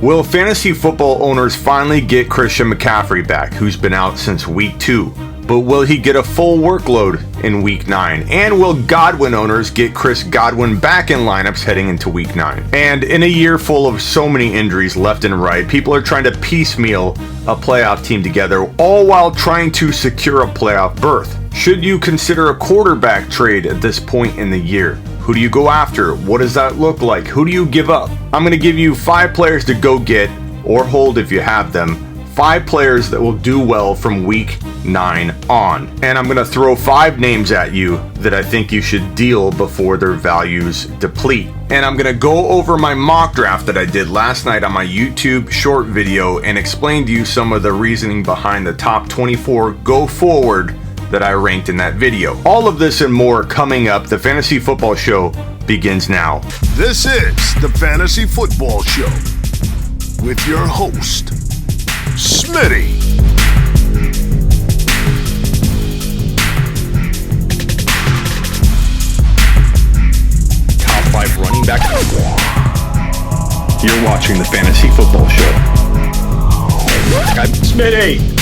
Will fantasy football owners finally get Christian McCaffrey back, who's been out since week 2? But will he get a full workload in week 9? And will Godwin owners get Chris Godwin back in lineups heading into week 9? And in a year full of so many injuries left and right, people are trying to piecemeal a playoff team together, all while trying to secure a playoff berth. Should you consider a quarterback trade at this point in the year? Who do you go after? What does that look like? Who do you give up? I'm going to give you 5 players to go get, or hold if you have them. 5 players that will do well from week 9 on. And I'm going to throw 5 names at you that I think you should deal before their values deplete. And I'm going to go over my mock draft that I did last night on my YouTube short video and explain to you some of the reasoning behind the top 24 go forward that I ranked in that video. All of this and more coming up. The Fantasy Football Show begins now. This is the Fantasy Football Show with your host, Smitty. Top 5 running back. You're watching the Fantasy Football Show. I'm Smitty.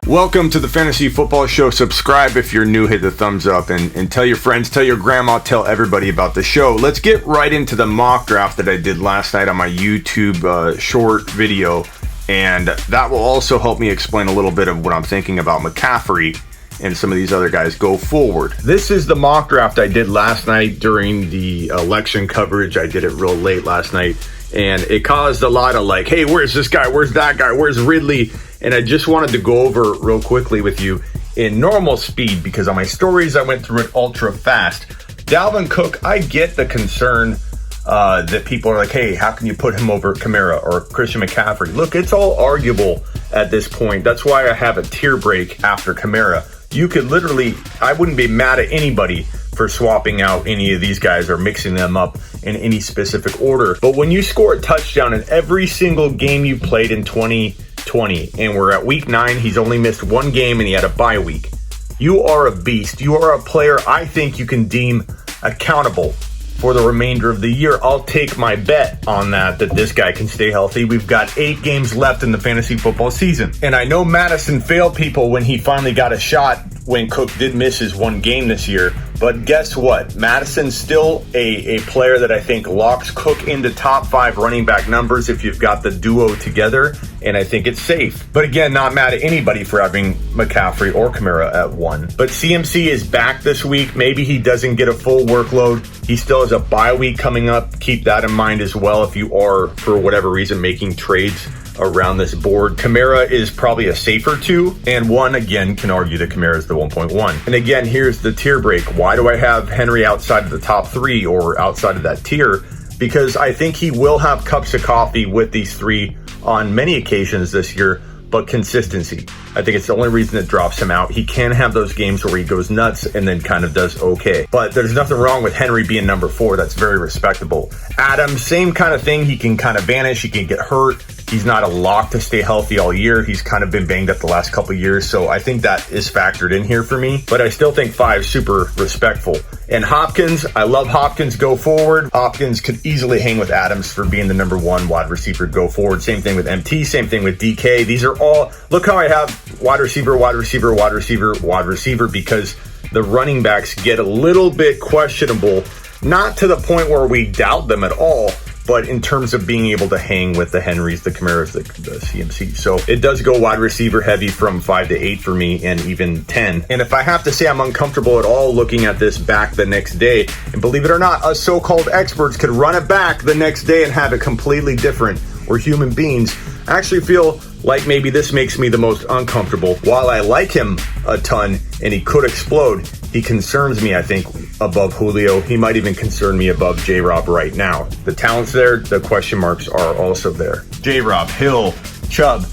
Welcome to the Fantasy Football Show. Subscribe if you're new, hit the thumbs up, and tell your friends, tell your grandma, tell everybody about the show. Let's get right into the mock draft that I did last night on my YouTube short video, and that will also help me explain a little bit of what I'm thinking about McCaffrey and some of these other guys go forward. This is the mock draft I did last night during the election coverage. I did it real late last night, and it caused a lot of like, hey, where's this guy? Where's that guy? Where's Ridley? And I just wanted to go over real quickly with you in normal speed, because on my stories I went through it ultra fast. Dalvin Cook, I get the concern that people are like, hey, how can you put him over Kamara or Christian McCaffrey? Look, it's all arguable at this point. That's why I have a tier break after Kamara. You could literally, I wouldn't be mad at anybody for swapping out any of these guys or mixing them up in any specific order. But when you score a touchdown in every single game you played in 2020, and we're at week 9, he's only missed 1 game and he had a bye week. You are a beast. You are a player I think you can deem accountable for the remainder of the year. I'll take my bet on that this guy can stay healthy. We've got 8 games left in the fantasy football season. And I know Madison failed people when he finally got a shot when Cook did miss his 1 game this year. But guess what? Madison's still a player that I think locks Cook into top 5 running back numbers if you've got the duo together, and I think it's safe. But again, not mad at anybody for having McCaffrey or Kamara at 1. But CMC is back this week. Maybe he doesn't get a full workload. He still has a bye week coming up. Keep that in mind as well if you are, for whatever reason, making trades around this board. Kamara is probably a safer 2, and 1, again, can argue that Kamara is the 1.1. And again, here's the tier break. Why do I have Henry outside of the top 3 or outside of that tier? Because I think he will have cups of coffee with these 3 on many occasions this year, but consistency. I think it's the only reason it drops him out. He can have those games where he goes nuts and then kind of does okay. But there's nothing wrong with Henry being number 4. That's very respectable. Adams, same kind of thing. He can kind of vanish. He can get hurt. He's not a lock to stay healthy all year. He's kind of been banged up the last couple of years. So I think that is factored in here for me. But I still think 5 super respectful. And Hopkins, I love Hopkins go forward. Hopkins could easily hang with Adams for being the number 1 wide receiver go forward. Same thing with MT, same thing with DK. These are all, look how I have wide receiver, wide receiver, wide receiver, wide receiver, because the running backs get a little bit questionable, not to the point where we doubt them at all, but in terms of being able to hang with the Henrys, the Kamaras, the CMC. So it does go wide receiver heavy from 5 to 8 for me, and even 10. And if I have to say I'm uncomfortable at all looking at this back the next day, and believe it or not, us so-called experts could run it back the next day and have it completely different. We're human beings. I actually feel like maybe this makes me the most uncomfortable. While I like him a ton and he could explode, he concerns me, I think, above Julio. He might even concern me above J-Rob right now. The talent's there. The question marks are also there. J-Rob, Hill, Chubb,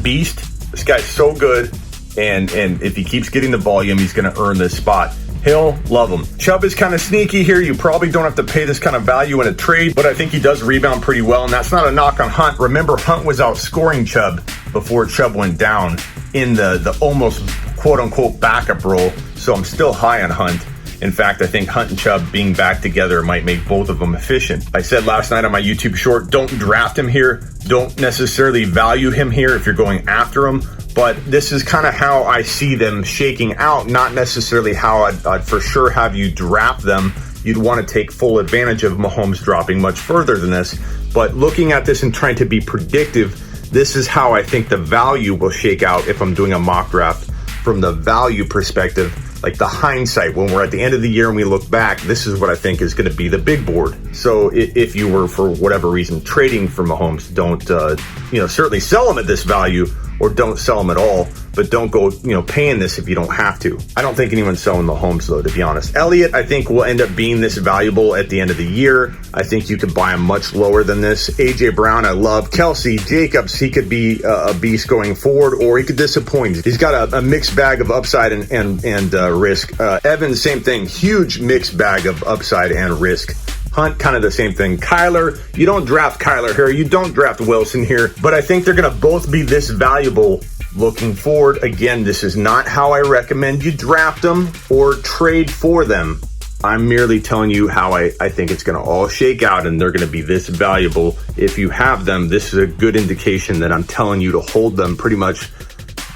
beast. This guy's so good. And if he keeps getting the volume, he's going to earn this spot. Hill, love him. Chubb is kind of sneaky here. You probably don't have to pay this kind of value in a trade, but I think he does rebound pretty well, and that's not a knock on Hunt. Remember, Hunt was outscoring Chubb before Chubb went down in the almost quote-unquote backup role, so I'm still high on Hunt. In fact, I think Hunt and Chubb being back together might make both of them efficient. I said last night on my YouTube short, don't draft him here. Don't necessarily value him here if you're going after him. But this is kind of how I see them shaking out, not necessarily how I'd for sure have you draft them. You'd want to take full advantage of Mahomes dropping much further than this. But looking at this and trying to be predictive, this is how I think the value will shake out if I'm doing a mock draft from the value perspective. Like the hindsight, when we're at the end of the year and we look back, this is what I think is going to be the big board. So if you were, for whatever reason, trading for Mahomes, don't, certainly sell him at this value, or don't sell him at all, but don't go, paying this if you don't have to. I don't think anyone's selling Mahomes, though, to be honest. Elliott, I think, will end up being this valuable at the end of the year. I think you could buy him much lower than this. AJ Brown, I love. Kelce, Jacobs, he could be a beast going forward, or he could disappoint. He's got a mixed bag of upside and risk. Evans, same thing. Huge mixed bag of upside and risk. Hunt, kind of the same thing. Kyler, you don't draft Kyler here. You don't draft Wilson here. But I think they're going to both be this valuable looking forward. Again, this is not how I recommend you draft them or trade for them. I'm merely telling you how I think it's going to all shake out, and they're going to be this valuable. If you have them, this is a good indication that I'm telling you to hold them pretty much,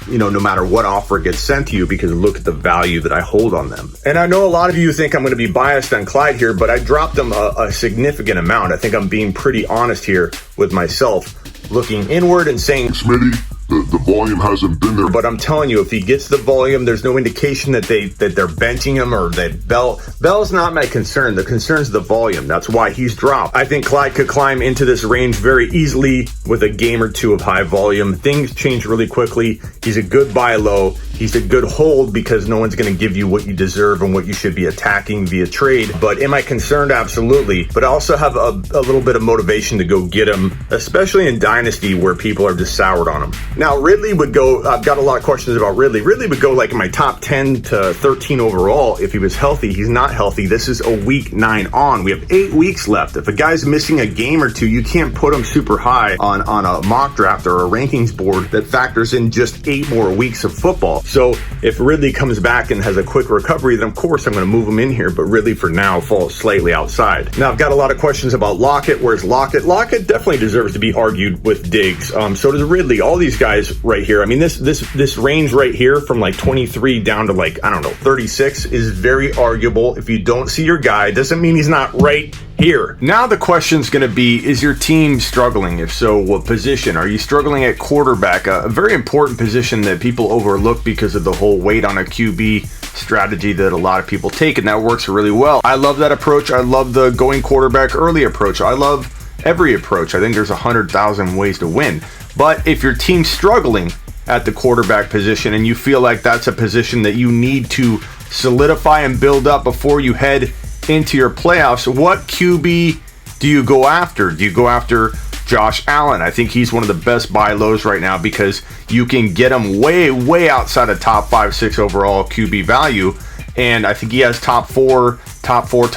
no matter what offer gets sent to you, because look at the value that I hold on them. And I know a lot of you think I'm going to be biased on Clyde here, but I dropped them a significant amount. I think I'm being pretty honest here with myself, looking inward and saying, Smitty, the volume hasn't been there. But I'm telling you, if he gets the volume, there's no indication that they're benching him, or that Bell's not my concern. The concern is the volume. That's why he's dropped. I think Clyde could climb into this range very easily with a game or two of high volume. Things change really quickly. He's a good buy low. He's a good hold, because no one's going to give you what you deserve and what you should be attacking via trade. But am I concerned? Absolutely. But I also have a little bit of motivation to go get him, especially in Dynasty where people are just soured on him. Now, Ridley would go, I've got a lot of questions about Ridley. Ridley would go like in my top 10 to 13 overall if he was healthy. He's not healthy. This is a week 9 on. We have 8 weeks left. If a guy's missing a game or two, you can't put him super high on a mock draft or a rankings board that factors in just 8 more weeks of football. So if Ridley comes back and has a quick recovery, then of course I'm going to move him in here. But Ridley for now falls slightly outside. Now I've got a lot of questions about Lockett. Where's Lockett? Lockett definitely deserves to be argued with Diggs. So does Ridley. All these guys right here. I mean, this range right here from like 23 down to 36 is very arguable. If you don't see your guy, doesn't mean he's not right here. Now the question's going to be, is your team struggling? If so, what position? Are you struggling at quarterback? A very important position that people overlook because of the whole wait on a QB strategy that a lot of people take, and that works really well. I love that approach. I love the going quarterback early approach. I love every approach. I think there's 100,000 ways to win. But if your team's struggling at the quarterback position and you feel like that's a position that you need to solidify and build up before you head into your playoffs, what QB do you go after? Do you go after Josh Allen? I think he's one of the best buy lows right now, because you can get him way outside of top 5, 6 overall QB value. And I think he has top 4, top 5,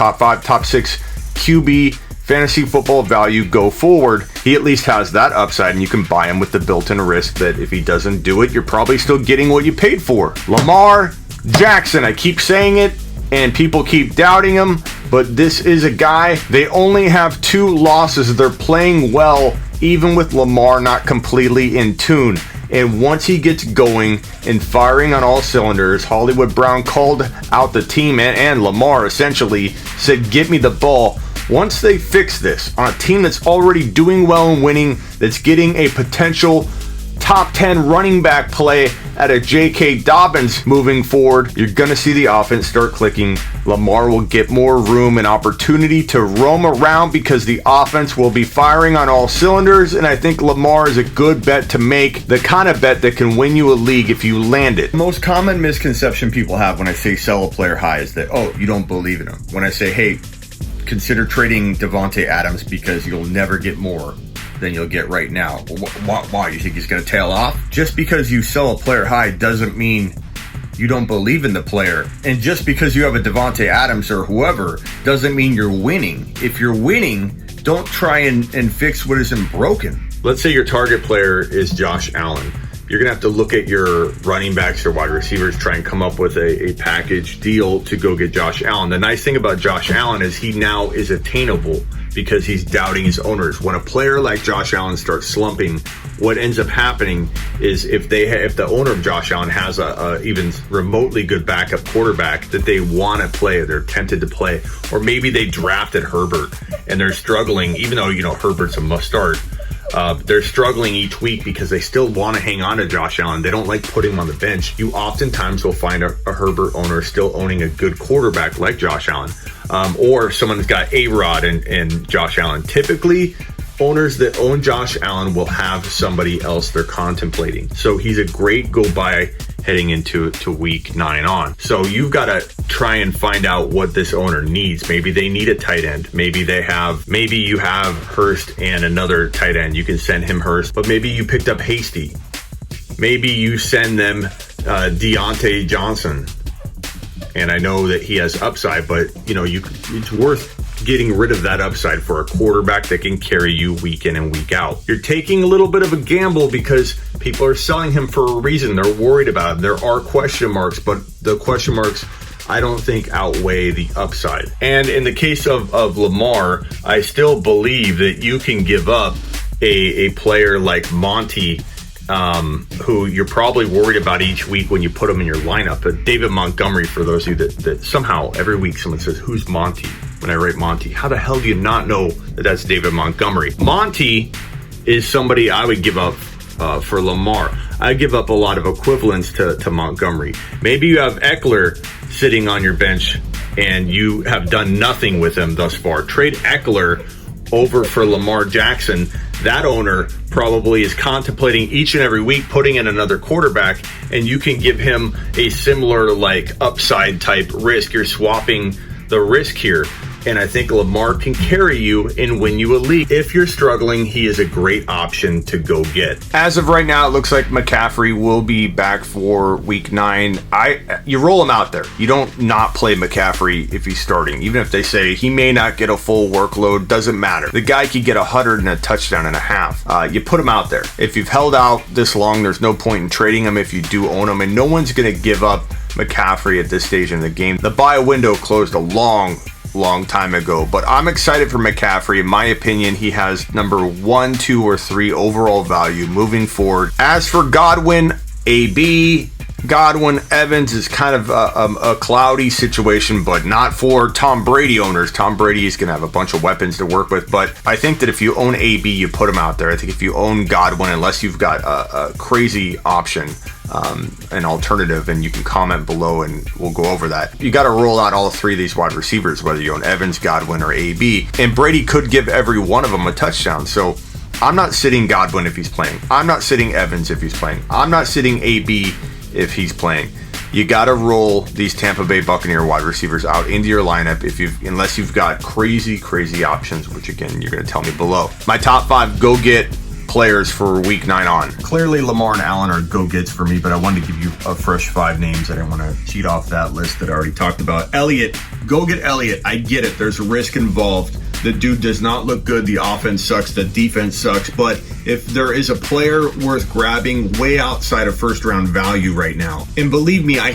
top 6 QB fantasy football value go forward. He at least has that upside, and you can buy him with the built-in risk that if he doesn't do it, you're probably still getting what you paid for. Lamar Jackson, I keep saying it, and people keep doubting him, but this is a guy, they only have 2 losses. They're playing well, even with Lamar not completely in tune. And once he gets going and firing on all cylinders, Hollywood Brown called out the team and Lamar essentially said, get me the ball. Once they fix this on a team that's already doing well and winning, that's getting a potential top 10 running back play at a J.K. Dobbins moving forward, you're going to see the offense start clicking. Lamar will get more room and opportunity to roam around because the offense will be firing on all cylinders, and I think Lamar is a good bet to make, the kind of bet that can win you a league if you land it. The most common misconception people have when I say sell a player high is that, oh, you don't believe in him. When I say, hey, consider trading Davante Adams because you'll never get more than you'll get right now. Why? You think he's going to tail off? Just because you sell a player high doesn't mean you don't believe in the player. And just because you have a Davante Adams or whoever doesn't mean you're winning. If you're winning, don't try and fix what isn't broken. Let's say your target player is Josh Allen. you're going to have to look at your running backs or wide receivers, try and come up with a package deal to go get Josh Allen. The nice thing about Josh Allen is he now is attainable because he's doubting his owners. When a player like Josh Allen starts slumping, what ends up happening is if the owner of Josh Allen has a even remotely good backup quarterback that they want to play, they're tempted to play, or maybe they drafted Herbert and they're struggling, even though, Herbert's a must start. They're struggling each week because they still want to hang on to Josh Allen. They don't like putting him on the bench. You oftentimes will find a Herbert owner still owning a good quarterback like Josh Allen, or someone that's got A-Rod and Josh Allen. Typically, owners that own Josh Allen will have somebody else they're contemplating. So he's a great go-by heading into week 9 on. So you've got to try and find out what this owner needs. Maybe they need a tight end. Maybe you have Hurst and another tight end. You can send him Hurst, but maybe you picked up Hasty. Maybe you send them Deontay Johnson. And I know that he has upside, but it's worth getting rid of that upside for a quarterback that can carry you week in and week out. You're taking a little bit of a gamble because people are selling him for a reason. They're worried about him. There are question marks, but the question marks I don't think outweigh the upside. And in the case of Lamar, I still believe that you can give up a player like Monty, who you're probably worried about each week when you put him in your lineup. But David Montgomery, for those of you that somehow every week someone says, who's Monty? When I write Monty, how the hell do you not know that that's David Montgomery? Monty is somebody I would give up for Lamar. I give up a lot of equivalents to Montgomery. Maybe you have Eckler sitting on your bench and you have done nothing with him thus far. Trade Eckler over for Lamar Jackson. That owner probably is contemplating each and every week putting in another quarterback, and you can give him a similar upside type risk. You're swapping the risk here. And I think Lamar can carry you and win you a league. If you're struggling, he is a great option to go get. As of right now, it looks like McCaffrey will be back for week 9. You roll him out there. You don't not play McCaffrey if he's starting. Even if they say he may not get a full workload, doesn't matter. The guy could get 100 and a touchdown and a half. You put him out there. If you've held out this long, there's no point in trading him if you do own him. And no one's going to give up McCaffrey at this stage in the game. The buy window closed a long time ago, but I'm excited for McCaffrey. In my opinion, he has number 1, 2, or 3 overall value moving forward. As for Godwin, Godwin Evans is kind of a cloudy situation, but not for Tom Brady owners. Tom Brady is going to have a bunch of weapons to work with, but I think that if you own AB, you put him out there. I think if you own Godwin, unless you've got a crazy option, an alternative, and you can comment below and we'll go over that. You got to roll out all 3 of these wide receivers, whether you own Evans, Godwin, or AB, and Brady could give every one of them a touchdown. So I'm not sitting Godwin if he's playing. I'm not sitting Evans if he's playing. I'm not sitting AB if he's playing. You got to roll these Tampa Bay Buccaneer wide receivers out into your lineup unless you've got crazy options, which again, you're going to tell me below. My top 5 go get players for week 9 on. Clearly Lamar and Allen are go-gets for me, but I wanted to give you a fresh 5 names. I didn't want to cheat off that list that I already talked about. Elliott, go get Elliott. I get it. There's risk involved. The dude does not look good. The offense sucks. The defense sucks. But if there is a player worth grabbing way outside of first-round value right now, and believe me, I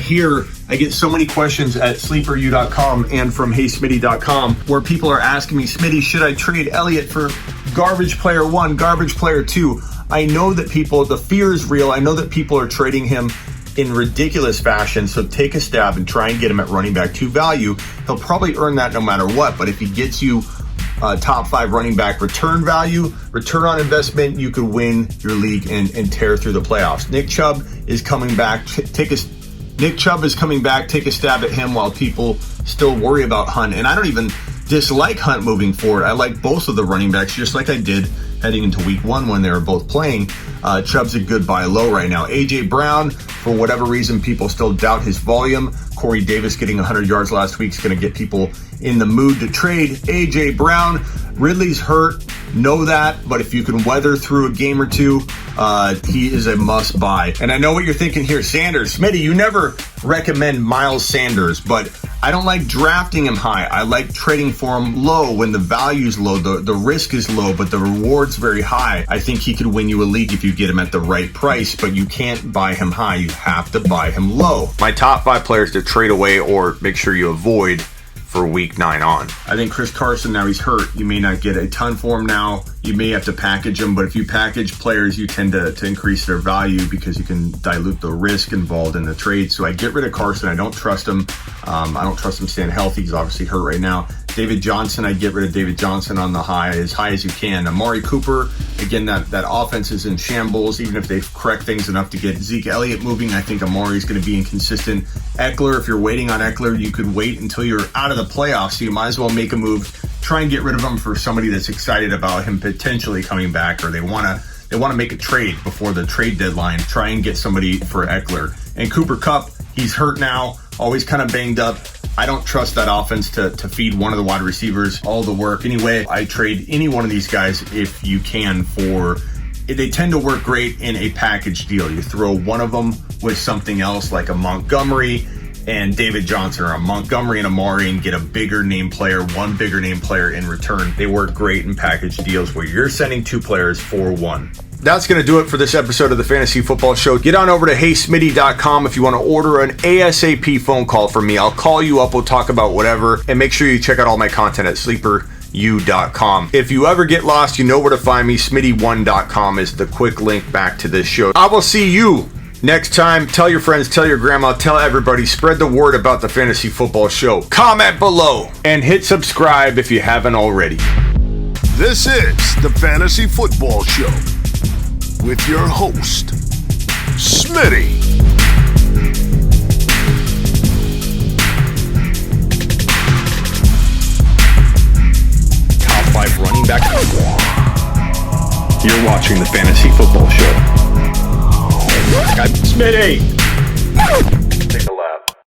get so many questions at sleeperu.com and from heysmitty.com where people are asking me, Smitty, should I trade Elliott for garbage player 1, garbage player 2? I know that the fear is real. I know that people are trading him in ridiculous fashion. So take a stab and try and get him at running back 2 value. He'll probably earn that no matter what. But if he gets you top 5 running back return value, return on investment, you could win your league and tear through the playoffs. Nick Chubb is coming back. Take a stab at him while people still worry about Hunt. And I don't even dislike Hunt moving forward. I like both of the running backs, just like I did heading into week 1 when they were both playing. Chubb's a good buy low right now. A.J. Brown, for whatever reason, people still doubt his volume. Corey Davis getting 100 yards last week is going to get people in the mood to trade A.J. Brown. Ridley's hurt, know that, but if you can weather through a game or 2, he is a must buy. And I know what you're thinking here, Sanders. Smitty, you never recommend Miles Sanders, but I don't like drafting him high. I like trading for him low when the value's low, the risk is low, but the reward's very high. I think he could win you a league if you get him at the right price, but you can't buy him high. You have to buy him low. My top 5 players to trade away or make sure you avoid for week 9 on. I think Chris Carson, now he's hurt. You may not get a ton for him now. You may have to package them, but if you package players, you tend to increase their value because you can dilute the risk involved in the trade. So I get rid of Carson. I don't trust him. I don't trust him staying healthy. He's obviously hurt right now. David Johnson, I get rid of David Johnson on the high as you can. Amari Cooper, again, that offense is in shambles. Even if they correct things enough to get Zeke Elliott moving, I think Amari's going to be inconsistent. Eckler, if you're waiting on Eckler, you could wait until you're out of the playoffs. So you might as well make a move. Try and get rid of him for somebody that's excited about him potentially coming back, or they want to make a trade before the trade deadline. Try and get somebody for Eckler. And Cooper Kupp, he's hurt now, always kind of banged up. I don't trust that offense to feed one of the wide receivers all the work. Anyway, I trade any one of these guys if you can for... They tend to work great in a package deal. You throw one of them with something else like a Montgomery and David Johnson, or a Montgomery and Amari, and get a bigger name player, one bigger name player in return. They work great in package deals where you're sending 2 players for 1. That's going to do it for this episode of the Fantasy Football Show. Get on over to HeySmitty.com if you want to order an ASAP phone call from me. I'll call you up. We'll talk about whatever. And make sure you check out all my content at sleeperu.com. If you ever get lost, you know where to find me. Smitty1.com is the quick link back to this show. I will see you next time. Tell your friends, tell your grandma, tell everybody. Spread the word about the Fantasy Football Show. Comment below and hit subscribe if you haven't already. This is the Fantasy Football Show with your host, Smitty. Top 5 running back. You're watching the Fantasy Football Show. I'm Smitty.